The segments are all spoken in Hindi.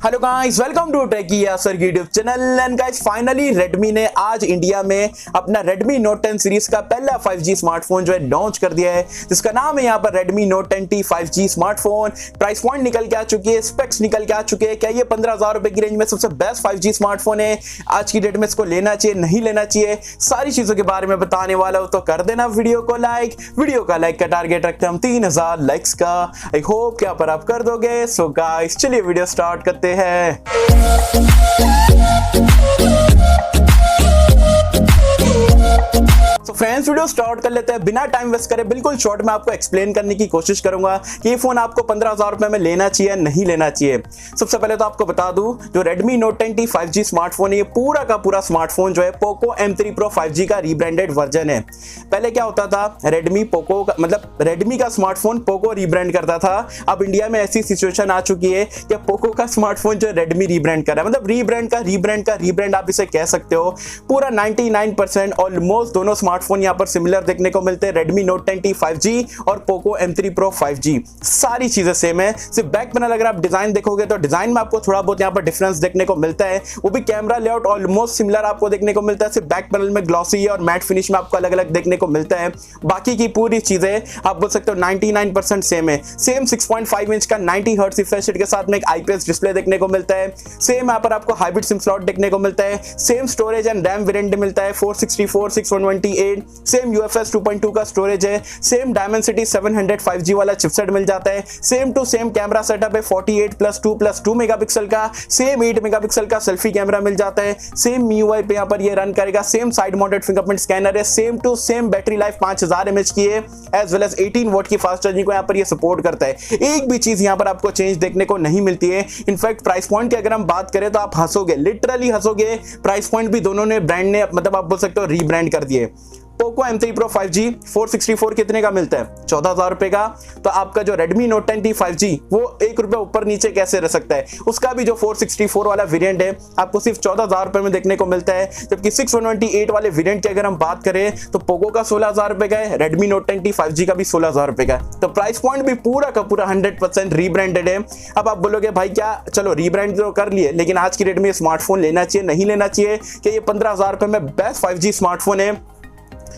हेलो गाइस, वेलकम टू टेकी यासर की YouTube channel. And guys finally Redmi ने आज इंडिया में अपना Redmi Note 10 सीरीज का पहला 5G स्मार्टफोन जो है लॉन्च कर दिया है, जिसका नाम है यहाँ पर Redmi Note 10T 5G smartphone. Price point निकल के आ चुकी है, स्पेक्स निकल के आ चुके हैं। क्या ये 15,000 रुपए की रेंज में सबसे बेस्ट 5G स्मार्टफोन है? आज की डेट में इसको लेना चाहिए, नहीं लेना चाहिए, सारी चीजों के बारे में बताने वाला हूं। तो कर देना वीडियो को लाइक। वीडियो का लाइक का टारगेट रखते हैं हम 3000 लाइक्स का। आई होप क्या पर आप कर दोगे। सो गाइस चलिए वीडियो स्टार्ट करते हैं। फ्रेंड्स वीडियो स्टार्ट कर लेते हैं बिना टाइम वेस्ट करे। बिल्कुल शॉर्ट में आपको एक्सप्लेन करने की कोशिश करूंगा कि ये फोन आपको 15,000 रुपए में लेना चाहिए, नहीं लेना चाहिए। सबसे पहले तो आपको बता दूं, जो Redmi Note 10T 5G smartphone है, ये पूरा का पूरा स्मार्टफोन जो है Poco M3 Pro 5G का रीब्रांडेड वर्जन है। पहले क्या होता था, Redmi Poco का मतलब Redmi का स्मार्टफोन Poco रीब्रांड करता था। अब इंडिया में ऐसी सिचुएशन आ चुकी है कि Poco का स्मार्टफोन जो Redmi रीब्रांड कर रहा है। मतलब रीब्रांड आप इसे कह सकते हो। पूरा 99% ऑलमोस्ट दोनों स्मार्टफोन यहाँ पर सिमिलर देखने को मिलते हैं। Redmi Note 10T 5G और Poco M3 Pro 5G सारी चीजें सेम है। सिर्फ बैक पैनल अगर आप डिजाइन देखोगे तो डिजाइन में आपको थोड़ा बहुत यहाँ पर डिफरेंस देखने को मिलता है। वो भी कैमरा लेआउट ऑलमोस्ट सिमिलर आपको देखने को मिलता है। सिर्फ बैक पैनल में ग्लॉसी और मैट फिनिश में आपको अलग अलग देखने को मिलता है। बाकी की पूरी चीजें आप बोल सकते हो 99% सेम है। सेम 6.5 इंच का 90 हर्ट्ज रिफ्रेश रेट के साथ में एक IPS डिस्प्ले देखने को मिलता है। सेम यहाँ पर आपको हाइब्रिड सिम स्लॉट देखने को मिलता है। Same storage and RAM variant मिलता है 464 628। सेम UFS 2.2 का स्टोरेज है। सेम Dimensity 700 5G वाला चिपसेट मिल जाता है। Same to same camera setup है 48+2+2 मेगापिक्सल का। सेम 8 मेगापिक्सल का सेल्फी कैमरा मिल जाता है। सेम MIUI पे यहाँ पर ये रन करेगा। Same side mounted fingerprint scanner है। Same to same battery life 5000 mAh की है, एज वेल एज 18 वॉट की फास्ट चार्जिंग को यहाँ पर ये सपोर्ट करता है। एक भी चीज यहाँ पर आपको चेंज देखने को नहीं मिलती है। इनफैक्ट प्राइस पॉइंट की अगर हम बात करें तो आप हंसोगे, लिटरली हंसोगे। प्राइस पॉइंट भी दोनों ने ब्रांड ने मतलब आप बोल सकते हो रीब्रांड कर दिए। Poco M3 Pro 5G 464 कितने का मिलता है? 14,000 रुपए का। तो आपका जो Redmi Note 10T 5G वो 1 रुपए ऊपर नीचे कैसे रह सकता है? उसका भी जो 464 वाला वेरिएंट है आपको सिर्फ 14,000 रुपए में देखने को मिलता है। जबकि 628 वाले वेरिएंट की अगर हम बात करें तो Poco का 16,000 रुपए का है, Redmi Note 10T 5G का भी 16,000 रुपए का है। तो प्राइस पॉइंट भी पूरा का पूरा 100% रीब्रांडेड है। अब आप बोलोगे भाई क्या, चलो रीब्रांड तो कर लिए, लेकिन आज की डेट में स्मार्टफोन लेना चाहिए, नहीं लेना चाहिए? कि ये 15,000 रुपए में बेस्ट 5G स्मार्टफोन है?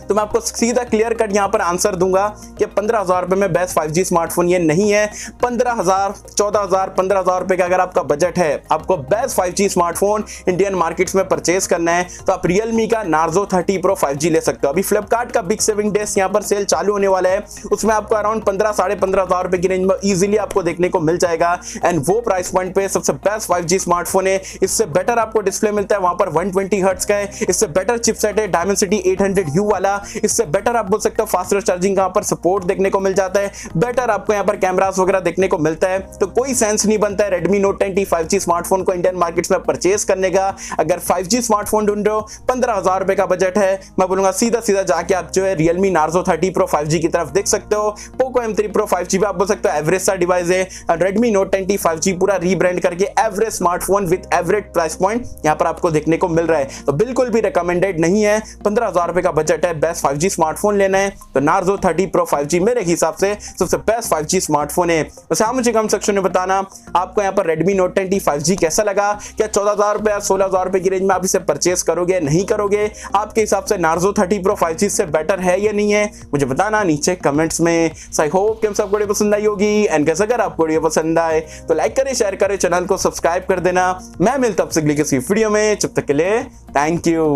तो मैं आपको सीधा क्लियर कट यहां पर आंसर दूंगा कि 15,000 रुपए में बेस्ट 5G स्मार्टफोन ये नहीं है। 15,000, 14,000, 15,000 रुपए का अगर आपका बजट है, आपको best 5G smartphone Indian markets में परचेज करना है, तो आप Realme का Narzo 30 Pro 5G ले सकते हो। अभी फ्लिपकार्ट का बिग सेविंग डेज यहाँ पर सेल चालू होने वाला है। उसमें आपको अराउंड 15,000-15,500 रुपए की रेंज में इजिली आपको देखने को मिल जाएगा। एंड वो प्राइस पॉइंट पे सबसे बेस्ट 5G स्मार्टफोन है। इससे बेटर आपको डिस्प्ले मिलता है, वहां पर 120 हर्ट्ज का है। इससे बेटर चिपसेट है Dimensity 800U वाला। इससे बेटर आप बोल सकते हो फास्टर चार्जिंग का पर सपोर्ट देखने को मिल जाता है। बेटर आपको यहाँ पर कैमरास वगैरह देखने को मिलता है। तो कोई सेंस नहीं बनता है Redmi Note 10T 5G smartphone को इंडियन मार्केट्स में परचेज करने का। अगर 5G स्मार्टफोन ढूंढ रहे हो, 15,000 रुपए का बजट है, मैं बोलूंगा सीधा सीधा जाके आप जो है Realme Narzo 30 Pro 5G की तरफ देख सकते हो। Poco M3 Pro 5G भी आप बोल सकते हो एवरेज सा डिवाइस है। Redmi Note 10T 5G पूरा रीब्रांड करके average smartphone with average price point यहाँ पर आपको देखने को मिल रहा है। तो बिल्कुल भी रिकमेंडेड नहीं है। 15,000 रुपए का बजट है, बेस्ट 5G स्मार्टफोन लेना है तो Narzo 30 Pro 5G मेरे हिसाब से सबसे बेस्ट 5G स्मार्टफोन है। वैसे आप मुझे कमेंट सेक्शन में बताना आपको यहाँ पर Redmi Note 10T 5G कैसा लगा। क्या 14,000 रुपए या 16,000 रुपए की रेंज में आप इसे परचेस करोगे, नहीं करोगे? आपके हिसाब से Narzo 30 Pro 5G से बेटर है या नहीं है, मुझे बताना नीचे कमेंट्स में। आई होप कि सबको वीडियो पसंद आई होगी। एंड कैसे अगर आपको वीडियो पसंद आए तो लाइक करें, शेयर करें, चैनल को सब्सक्राइब कर देना। मैं मिलता हूं आपसे किसी वीडियो में, जब तक के लिए थैंक यू।